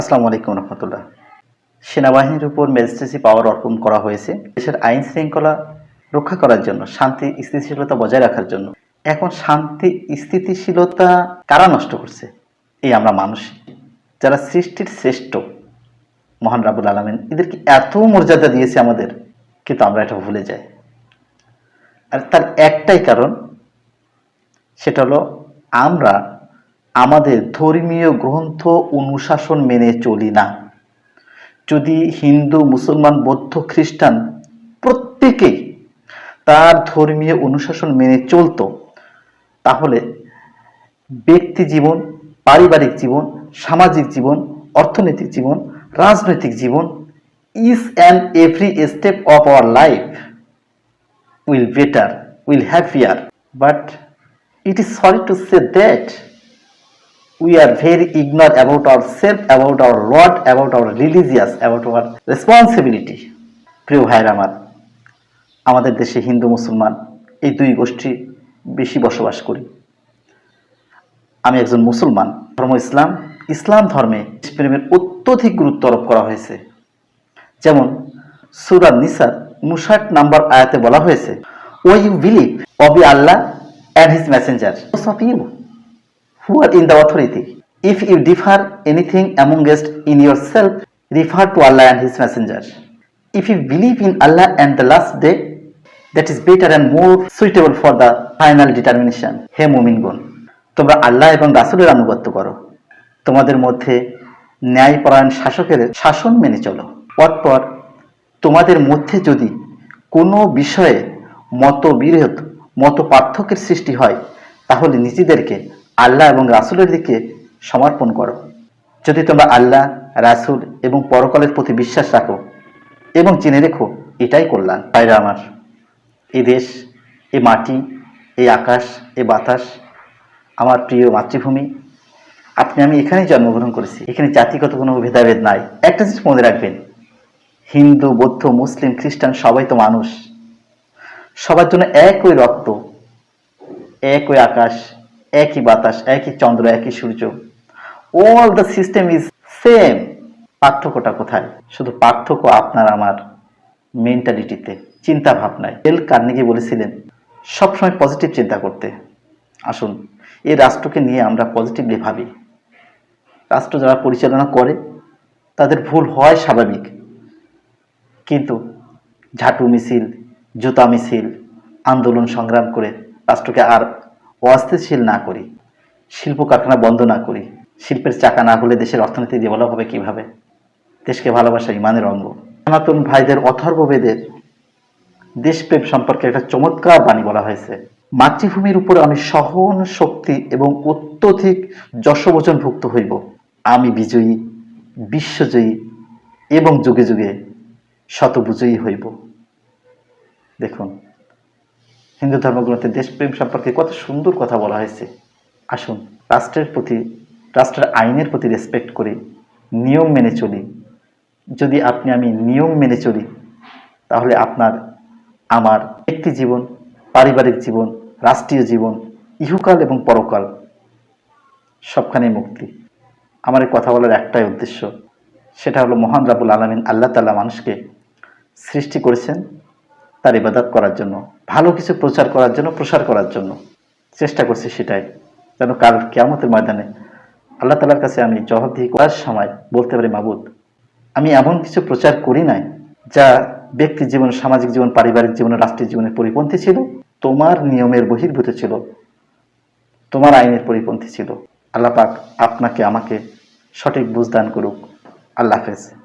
আসসালামু আলাইকুম রহমতুল্লাহ। সেনাবাহিনীর উপর ম্যাজিস্ট্রেসি পাওয়ার অর্পণ করা হয়েছে দেশের আইন শৃঙ্খলা রক্ষা করার জন্য, শান্তি স্থিতিশীলতা বজায় রাখার জন্য। এখন শান্তি স্থিতিশীলতা কারা নষ্ট করছে? এই আমরা মানুষ, যারা সৃষ্টির শ্রেষ্ঠ মহান রাব্বুল আলামিন এদেরকে এত মর্যাদা দিয়েছে আমাদের, কিন্তু আমরা এটা ভুলে যাই। আর তার একটাই কারণ, সেটা হলো আমরা আমাদের ধর্মীয় গ্রন্থ অনুশাসন মেনে চলি না। যদি হিন্দু, মুসলমান, বৌদ্ধ, খ্রিস্টান প্রত্যেকেই তার ধর্মীয় অনুশাসন মেনে চলতো, তাহলে ব্যক্তি জীবন, পারিবারিক জীবন, সামাজিক জীবন, অর্থনৈতিক জীবন, রাজনৈতিক জীবন, each and every step of our life will better, will happier. But it is sorry to say that we are very ignorant about ourselves, about our Lord, about our religious, about our responsibility. প্রিয় ভাইরা আমার, আমাদের দেশে হিন্দু মুসলমান এই দুই গোষ্ঠী বেশি বসবাস করি। আমি একজন মুসলমান, ধর্ম ইসলাম। ইসলাম ধর্মে প্রেমের অত্যধিক গুরুত্ব আরোপ করা হয়েছে। যেমন সূরা নিসার 59 নম্বর আয়াতে বলা হয়েছে, "O you believe of Allah and his messenger, those of you who are in the authority, if you differ anything amongst in yourself, refer to Allah and his messenger. If you believe in Allah and the last day, that is better and more suitable for the final determination. হে মুমিনগণ, তোমরা আল্লাহ এবং রাসূলের আনুগত্য করো, তোমাদের মধ্যে ন্যায়পরায়ণ শাসকের শাসন মেনে চলো। অতঃপর তোমাদের মধ্যে যদি কোনো বিষয়ে মতবিরোধ, মত পার্থক্যের সৃষ্টি হয়, তাহলে নিজেদেরকে আল্লাহ এবং রাসূলের দিকে সমর্পণ করো। যদি তোমরা আল্লাহ, রাসূল এবং পরকালের প্রতি বিশ্বাস রাখো এবং জেনে রেখো এটাই কল্যাণ।" ভাইরা আমার, এই দেশ, এই মাটি, এই আকাশ, এই বাতাস আমার প্রিয় মাতৃভূমি। আমি এখানেই জন্মগ্রহণ করেছি। এখানে জাতিগত কোনো ভেদাভেদ নাই। একটা জিনিস মনে রাখবেন, হিন্দু, বৌদ্ধ, মুসলিম, খ্রিস্টান সবাই তো মানুষ। সবার জন্য একই রক্ত, একই আকাশ, একই বাতাস, একই চন্দ্র, একই সূর্য। All the system is same. পার্থক্যটা কোথায়? শুধু পার্থক্য আপনার আমার মেন্টালিটিতে, চিন্তা ভাবনায়। ডেল কার্নেগি বলেছিলেন সবসময় পজিটিভ চিন্তা করতে। আসুন এই রাষ্ট্রকে নিয়ে আমরা পজিটিভলি ভাবি। রাষ্ট্র যারা পরিচালনা করে তাদের ভুল হয় স্বাভাবিক, কিন্তু ঝাঁটু মিছিল, জুতা মিছিল, আন্দোলন সংগ্রাম করে রাষ্ট্রকে আর অস্থিতিশীল না করি, শিল্প কারখানা বন্ধ না করি। শিল্পের চাকা না হলে দেশের অর্থনীতি ডেভেলপ হবে কিভাবে? দেশকে ভালোবাসা ইমানের অঙ্গ। সনাতন ভাইদের অথর্ববেদের দেশপ্রেম সম্পর্কে একটা চমৎকার বাণী বলা হয়েছে, মাতৃভূমির উপরে আমি সহন শক্তি এবং অত্যধিক যশোবচন ভুক্ত হইব। আমি বিজয়ী, বিশ্বজয়ী এবং যুগে যুগে শতবিজয়ী হইব। দেখুন, হিন্দু ধর্মগ্রন্থে দেশপ্রেম সম্পর্কে কত সুন্দর কথা বলা হয়েছে। আসুন রাষ্ট্রের প্রতি, রাষ্ট্রের আইনের প্রতি রেসপেক্ট করি, নিয়ম মেনে চলি। যদি আমি নিয়ম মেনে চলি, তাহলে আপনার আমার ব্যক্তি জীবন, পারিবারিক জীবন, রাষ্ট্রীয় জীবন, ইহকাল এবং পরকাল সবখানে মুক্তি। আমার এই কথা বলার একটাই উদ্দেশ্য, সেটা হলো মহান রাব্বুল আলামিন আল্লাহ তাআলা মানুষকে সৃষ্টি করেছেন তার ইবাদত করার জন্য, ভালো কিছু প্রচার করার জন্য, প্রসার করার জন্য। চেষ্টা করছি সেটাই, যেন কাল কিয়ামতের ময়দানে আল্লাহ তাআলার কাছে আমি জবাবদিহি করার সময় বলতে পারি, মাবুদ, আমি এমন কিছু প্রচার করি নাই যা ব্যক্তি জীবন, সামাজিক জীবন, পারিবারিক জীবন, রাষ্ট্রীয় জীবনের পরিপন্থী ছিল, তোমার নিয়মের বহির্ভূত ছিল, তোমার আইনের পরিপন্থী ছিল। আল্লাহ পাক আপনাকে আমাকে সঠিক বুঝ দান করুক। আল্লাহ হাফেজ।